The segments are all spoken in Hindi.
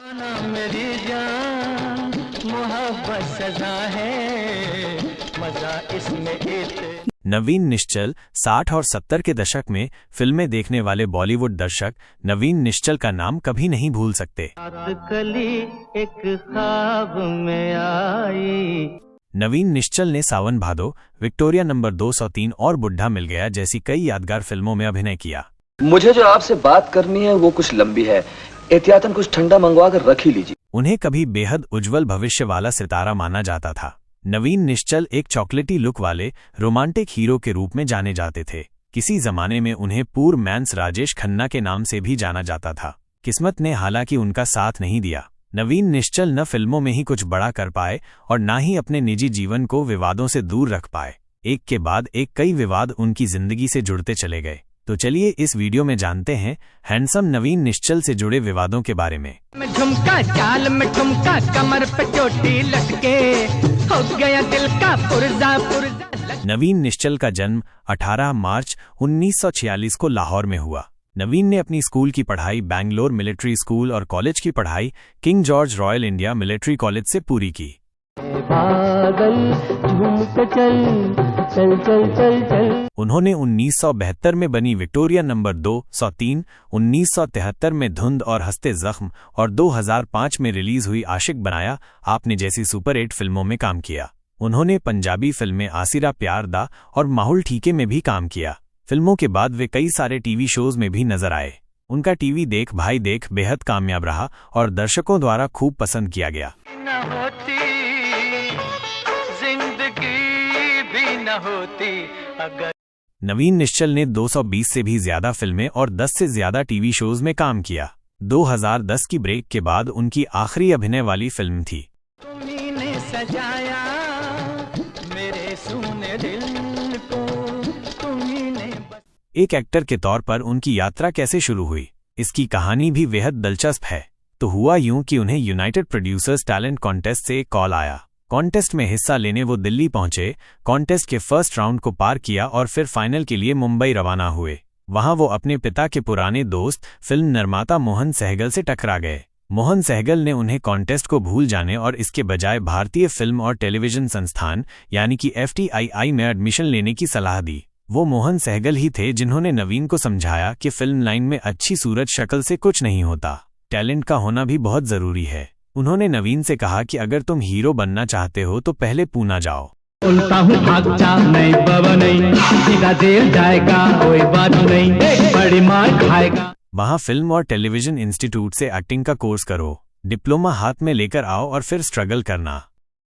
मेरी जान मोहब्बत सजा है, मजा इसमें नवीन निश्चल 60 और 70 के दशक में फिल्में देखने वाले बॉलीवुड दर्शक नवीन निश्चल का नाम कभी नहीं भूल सकते। कली एक ख्वाब में आई। नवीन निश्चल ने सावन भादो, विक्टोरिया नंबर 203 और बुढ़ा मिल गया जैसी कई यादगार फिल्मों में अभिनय किया। मुझे जो आपसे बात करनी है वो कुछ लंबी है, एहतियातन कुछ ठंडा मंगवा कर रख ही लीजिए। उन्हें कभी बेहद उज्जवल भविष्य वाला सितारा माना जाता था। नवीन निश्चल एक चॉकलेटी लुक वाले रोमांटिक हीरो के रूप में जाने जाते थे। किसी जमाने में उन्हें पूर्व मैंस राजेश खन्ना के नाम से भी जाना जाता था। किस्मत ने हालांकि उनका साथ नहीं दिया। नवीन निश्चल न फिल्मों में ही कुछ बड़ा कर पाए और न ही अपने निजी जीवन को विवादों से दूर रख पाए। एक के बाद एक कई विवाद उनकी जिंदगी से जुड़ते चले गए। तो चलिए इस वीडियो में जानते हैं हैंडसम नवीन निश्चल से जुड़े विवादों के बारे में। झुमका चाल में ठुमका, कमर पे चोटी लटके, हो गया दिल का पुर्जा पुर्जा। नवीन निश्चल का जन्म 18 मार्च 1946 को लाहौर में हुआ। नवीन ने अपनी स्कूल की पढ़ाई बैंगलोर मिलिट्री स्कूल और कॉलेज की पढ़ाई king George royal India military college से पूरी की। उन्होंने 1972 में बनी विक्टोरिया नंबर 203, 1973 में धुंध और हंसते जख्म और 2005 में रिलीज हुई आशिक बनाया आपने जैसी सुपर 8 फिल्मों में काम किया। उन्होंने पंजाबी फिल्में आसिरा प्यार दा और माहौल ठीके में भी काम किया। फिल्मों के बाद वे कई सारे टीवी शोज में भी नजर आए। उनका टीवी देख भाई देख बेहद कामयाब रहा और दर्शकों द्वारा खूब पसंद किया गया। नवीन निश्चल ने 220 से भी ज्यादा फिल्में और 10 से ज्यादा टीवी शोज में काम किया। 2010 की ब्रेक के बाद उनकी आखिरी अभिनय वाली फिल्म थी। तुमने सजाया मेरे सूने दिल को, तुमने। एक एक्टर के तौर पर उनकी यात्रा कैसे शुरू हुई, इसकी कहानी भी बेहद दिलचस्प है। तो हुआ यूं कि उन्हें यूनाइटेड प्रोड्यूसर्स टैलेंट कॉन्टेस्ट से एक कॉल आया। कॉन्टेस्ट में हिस्सा लेने वो दिल्ली पहुंचे, कॉन्टेस्ट के फर्स्ट राउंड को पार किया और फिर फाइनल के लिए मुंबई रवाना हुए। वहां वो अपने पिता के पुराने दोस्त फिल्म निर्माता मोहन सहगल से टकरा गए। मोहन सहगल ने उन्हें कॉन्टेस्ट को भूल जाने और इसके बजाय भारतीय फिल्म और टेलीविजन संस्थान यानी कि FTII में एडमिशन लेने की सलाह दी। वो मोहन सहगल ही थे जिन्होंने नवीन को समझाया कि फिल्म लाइन में अच्छी सूरत शक्ल से कुछ नहीं होता, टैलेंट का होना भी बहुत जरूरी है। उन्होंने नवीन से कहा कि अगर तुम हीरो बनना चाहते हो तो पहले पूना जाओ। उल्टा हूँ भागता नहीं बाबा नहीं, सीधा जेल जाएगा कोई बात नहीं, बड़ी मार खाएगा। वहाँ फिल्म और टेलीविजन इंस्टीट्यूट से एक्टिंग का कोर्स करो, डिप्लोमा हाथ में लेकर आओ और फिर स्ट्रगल करना।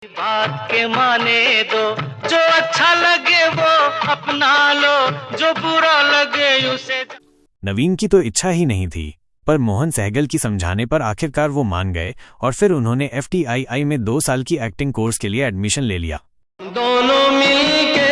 बात के माने दो, जो अच्छा लगे वो अपना लो, जो बुरा लगे उसे। नवीन की तो इच्छा ही नहीं थी, पर मोहन सहगल की समझाने पर आखिरकार वो मान गए और फिर उन्होंने FTII में 2 साल की एक्टिंग कोर्स के लिए एडमिशन ले लिया। दोनों मिलके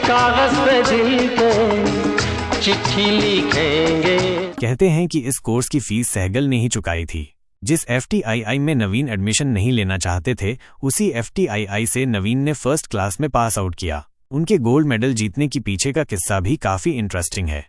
कागज पे दिल पे चिट्ठी लिखेंगे। कहते हैं कि इस कोर्स की फीस सहगल ने ही चुकाई थी। जिस FTII में नवीन एडमिशन नहीं लेना चाहते थे, उसी FTII से नवीन ने फर्स्ट क्लास में पास आउट किया। उनके गोल्ड मेडल जीतने के पीछे का किस्सा भी काफी इंटरेस्टिंग है।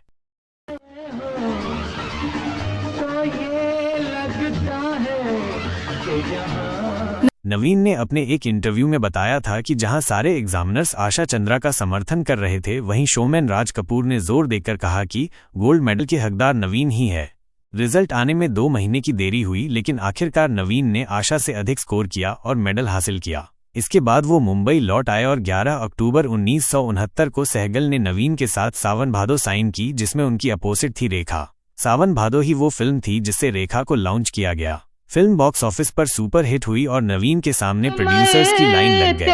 नवीन ने अपने एक इंटरव्यू में बताया था कि जहां सारे एग्जामिनर्स आशा चंद्रा का समर्थन कर रहे थे, वहीं शोमैन राज कपूर ने जोर देकर कहा कि गोल्ड मेडल के हकदार नवीन ही है। रिजल्ट आने में 2 महीने की देरी हुई, लेकिन आखिरकार नवीन ने आशा से अधिक स्कोर किया और मेडल हासिल किया। इसके बाद वो मुंबई लौट आए और 11 अक्टूबर 1969 को सहगल ने नवीन के साथ सावन भादो साइन की, जिसमें उनकी अपोजिट थी रेखा। सावन भादो ही वो फिल्म थी जिससे रेखा को लॉन्च किया गया। फिल्म बॉक्स ऑफिस पर सुपर हिट हुई और नवीन के सामने प्रोड्यूसर्स की लाइन लग गई।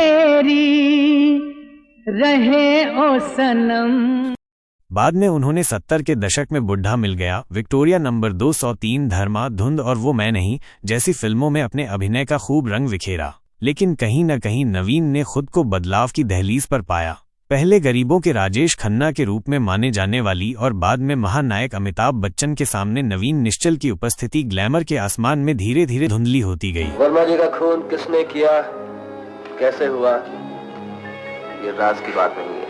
रहे ओ सनम। बाद में उन्होंने 70 के दशक में बुढ़ा मिल गया, विक्टोरिया नंबर 203, धर्मा, धुंध और वो मैं नहीं जैसी फिल्मों में अपने अभिनय का खूब रंग बिखेरा। लेकिन कहीं न कहीं नवीन ने खुद को बदलाव की दहलीज पर पाया। पहले गरीबों के राजेश खन्ना के रूप में माने जाने वाली और बाद में महानायक अमिताभ बच्चन के सामने नवीन निश्चल की उपस्थिति ग्लैमर के आसमान में धीरे धीरे धुंधली होती गई। वर्मा जी का खून किसने किया, कैसे हुआ, ये राज की बात नहीं है।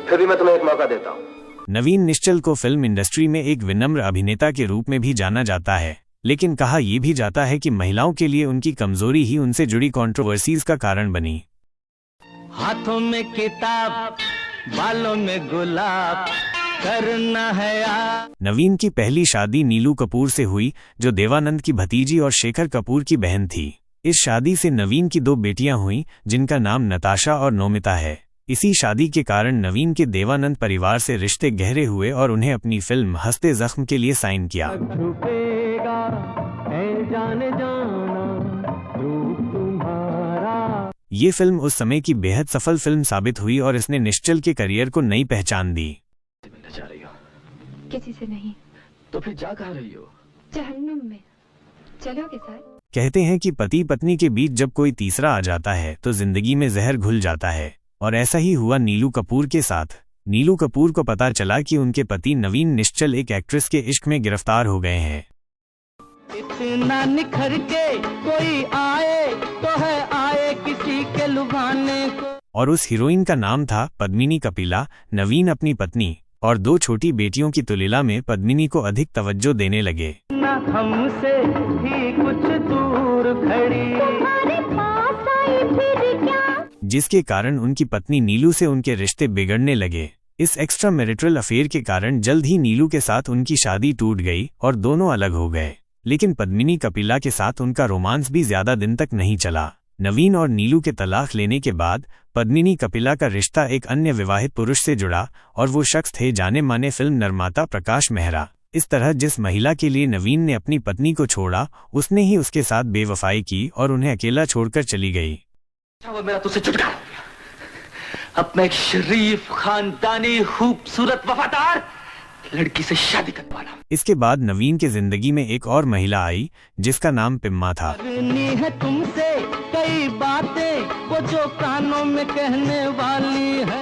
फिर भी मैं तुम्हें एक मौका देता हूँ। नवीन निश्चल को फिल्म इंडस्ट्री में एक विनम्र अभिनेता के रूप में भी जाना जाता है, लेकिन कहा यह भी जाता है कि महिलाओं के लिए उनकी कमजोरी ही उनसे जुड़ी कंट्रोवर्सीज का कारण बनी। हाथों में किताब, बालों में गुलाब, करना है यार। नवीन की पहली शादी नीलू कपूर से हुई, जो देवानंद की भतीजी और शेखर कपूर की बहन थी। इस शादी से नवीन की 2 बेटियां हुईं, जिनका नाम नताशा और नौमिता है। इसी शादी के कारण नवीन के देवानंद परिवार से रिश्ते गहरे हुए और उन्हें अपनी फिल्म हंसते जख्म के लिए साइन किया। ये फिल्म उस समय की बेहद सफल फिल्म साबित हुई और इसने निश्चल के करियर को नई पहचान दी। जा रही हो? किसी से नहीं। तो फिर जा कहाँ रही हो? जहन्नुम में। चलोगे साथ? कहते हैं कि पति पत्नी के बीच जब कोई तीसरा आ जाता है तो जिंदगी में जहर घुल जाता है, और ऐसा ही हुआ नीलू कपूर के साथ। नीलू कपूर को पता चला कि उनके पति नवीन निश्चल एक एक्ट्रेस के इश्क में गिरफ्तार हो गए हैं। इतना निखर के कोई आए तो है आए किसी के लुभाने को। और उस हीरोइन का नाम था पद्मिनी कपिला। नवीन अपनी पत्नी और 2 छोटी बेटियों की तुलना में पद्मिनी को अधिक तवज्जो देने लगे। ना हमसे ही कुछ दूर खड़ी, तुम्हारे पास आई फिर क्या? जिसके कारण उनकी पत्नी नीलू से उनके रिश्ते बिगड़ने लगे। इस एक्स्ट्रा मैरिटल अफेयर के कारण जल्द ही नीलू के साथ उनकी शादी टूट गई और दोनों अलग हो गए। लेकिन पद्मिनी कपिला के साथ उनका रोमांस भी ज्यादा दिन तक नहीं चला। नवीन और नीलू के तलाक लेने के बाद पद्मिनी कपिला का रिश्ता एक अन्य विवाहित पुरुष से जुड़ा, और वो शख्स थे जाने माने फिल्म निर्माता प्रकाश मेहरा। इस तरह जिस महिला के लिए नवीन ने अपनी पत्नी को छोड़ा, उसने ही उसके साथ बेवफाई की और उन्हें अकेला छोड़कर चली गई। वो मेरा तुझसे छुटकारा हो गया। अब मैं एक शरीफ, खानदानी, खूबसूरत, वफादार लड़की से शादी करने वाला। इसके बाद नवीन के जिंदगी में एक और महिला आई, जिसका नाम पिम्मा था। करनी है तुमसे कई बातें, वो जो कानों में कहने वाली है।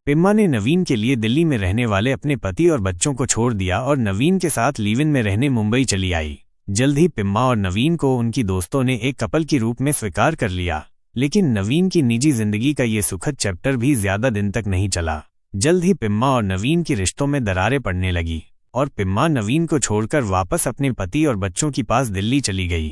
पिम्मा ने नवीन के लिए दिल्ली में रहने वाले अपने पति और बच्चों को छोड़ दिया और नवीन के साथ लिव इन में रहने मुंबई चली आई। जल्द ही पिम्मा और नवीन को उनकी दोस्तों ने एक कपल के रूप में स्वीकार कर लिया। लेकिन नवीन की निजी जिंदगी का ये सुखद चैप्टर भी ज्यादा दिन तक नहीं चला। जल्द ही पिम्मा और नवीन के रिश्तों में दरारें पड़ने लगी और पिम्मा नवीन को छोड़कर वापस अपने पति और बच्चों के पास दिल्ली चली गई।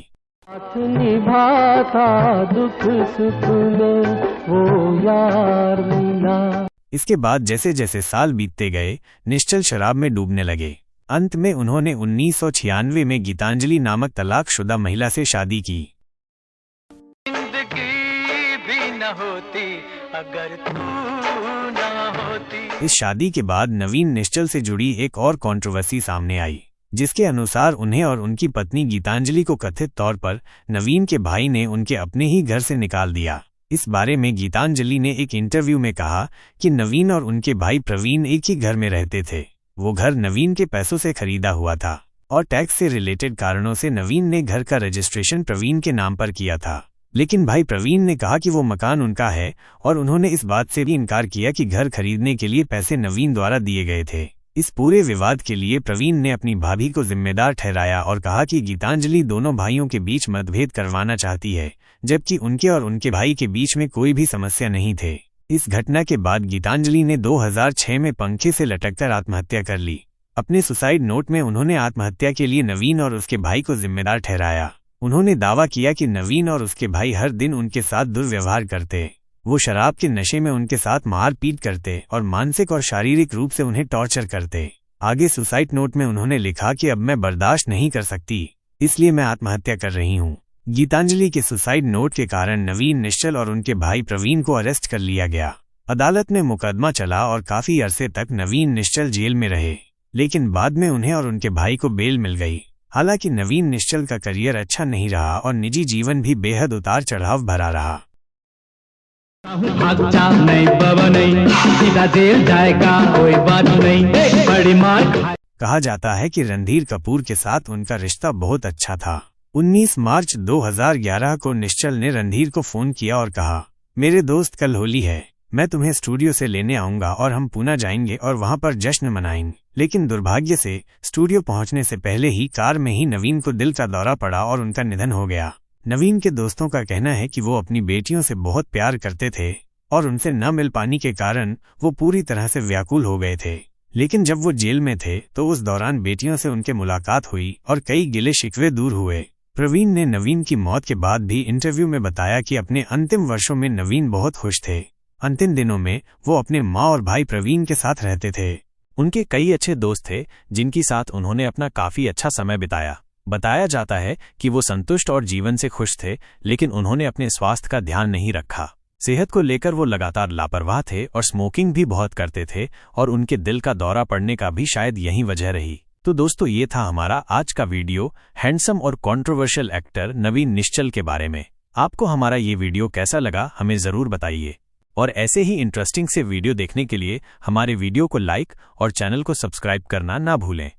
दुख सुख में वो यार मिला। इसके बाद जैसे जैसे साल बीतते गए, निश्चल शराब में डूबने लगे। अंत में उन्होंने 1996 में गीतांजलि नामक तलाकशुदा महिला से शादी की। जिंदगी भी न होती अगर तू न होती। इस शादी के बाद नवीन निश्चल से जुड़ी एक और कंट्रोवर्सी सामने आई, जिसके अनुसार उन्हें और उनकी पत्नी गीतांजलि को कथित तौर पर नवीन के भाई ने उनके अपने ही घर से निकाल दिया। इस बारे में गीतांजलि ने एक इंटरव्यू में कहा कि नवीन और उनके भाई प्रवीण एक ही घर में रहते थे। वो घर नवीन के पैसों से खरीदा हुआ था और टैक्स से रिलेटेड कारणों से नवीन ने घर का रजिस्ट्रेशन प्रवीण के नाम पर किया था। लेकिन भाई प्रवीण ने कहा कि वो मकान उनका है और उन्होंने इस बात से भी इनकार किया कि घर खरीदने के लिए पैसे नवीन द्वारा दिए गए थे। इस पूरे विवाद के लिए प्रवीण ने अपनी भाभी को जिम्मेदार ठहराया और कहा कि गीतांजलि दोनों भाइयों के बीच मतभेद करवाना चाहती है, जबकि उनके और उनके भाई के बीच में कोई भी समस्या नहीं थे। इस घटना के बाद गीतांजलि ने 2006 में पंखे से लटककर आत्महत्या कर ली। अपने सुसाइड नोट में उन्होंने आत्महत्या के लिए नवीन और उसके भाई को जिम्मेदार ठहराया। उन्होंने दावा किया कि नवीन और उसके भाई हर दिन उनके साथ दुर्व्यवहार करते। वो शराब के नशे में उनके साथ मारपीट करते और मानसिक और शारीरिक रूप से उन्हें टॉर्चर करते। आगे सुसाइड नोट में उन्होंने लिखा कि अब मैं बर्दाश्त नहीं कर सकती, इसलिए मैं आत्महत्या कर रही हूँ। गीतांजलि के सुसाइड नोट के कारण नवीन निश्चल और उनके भाई प्रवीण को अरेस्ट कर लिया गया। अदालत में मुकदमा चला और काफी अरसे तक नवीन निश्चल जेल में रहे, लेकिन बाद में उन्हें और उनके भाई को बेल मिल गई। हालांकि नवीन निश्चल का करियर अच्छा नहीं रहा और निजी जीवन भी बेहद उतार चढ़ाव भरा रहा। नहीं बाबा नहीं, सीधा जेल जाएगा, कोई बात नहीं, बड़ी मार। कहा जाता है कि रणधीर कपूर के साथ उनका रिश्ता बहुत अच्छा था। 19 मार्च 2011 को निश्चल ने रणधीर को फोन किया और कहा, मेरे दोस्त कल होली है, मैं तुम्हें स्टूडियो से लेने आऊंगा और हम पूना जाएंगे और वहां पर जश्न मनाएंगे। लेकिन दुर्भाग्य से स्टूडियो पहुंचने से पहले ही कार में ही नवीन को दिल का दौरा पड़ा और उनका निधन हो गया। नवीन के दोस्तों का कहना है कि वो अपनी बेटियों से बहुत प्यार करते थे और उनसे न मिल पाने के कारण वो पूरी तरह से व्याकुल हो गए थे। लेकिन जब वो जेल में थे तो उस दौरान बेटियों से उनके मुलाकात हुई और कई गिले शिकवे दूर हुए। प्रवीण ने नवीन की मौत के बाद भी इंटरव्यू में बताया कि अपने अंतिम वर्षों में नवीन बहुत खुश थे। अंतिम दिनों में वो अपने माँ और भाई प्रवीण के साथ रहते थे। उनके कई अच्छे दोस्त थे जिनकी साथ उन्होंने अपना काफी अच्छा समय बिताया। बताया जाता है कि वो संतुष्ट और जीवन से खुश थे, लेकिन उन्होंने अपने स्वास्थ्य का ध्यान नहीं रखा। सेहत को लेकर वो लगातार लापरवाह थे और स्मोकिंग भी बहुत करते थे और उनके दिल का दौरा पड़ने का भी शायद यही वजह रही। तो दोस्तों, ये था हमारा आज का वीडियो हैंडसम और कंट्रोवर्शियल एक्टर नवीन निश्चल के बारे में। आपको हमारा ये वीडियो कैसा लगा हमें ज़रूर बताइए, और ऐसे ही इंटरेस्टिंग से वीडियो देखने के लिए हमारे वीडियो को लाइक और चैनल को सब्सक्राइब करना ना भूलें।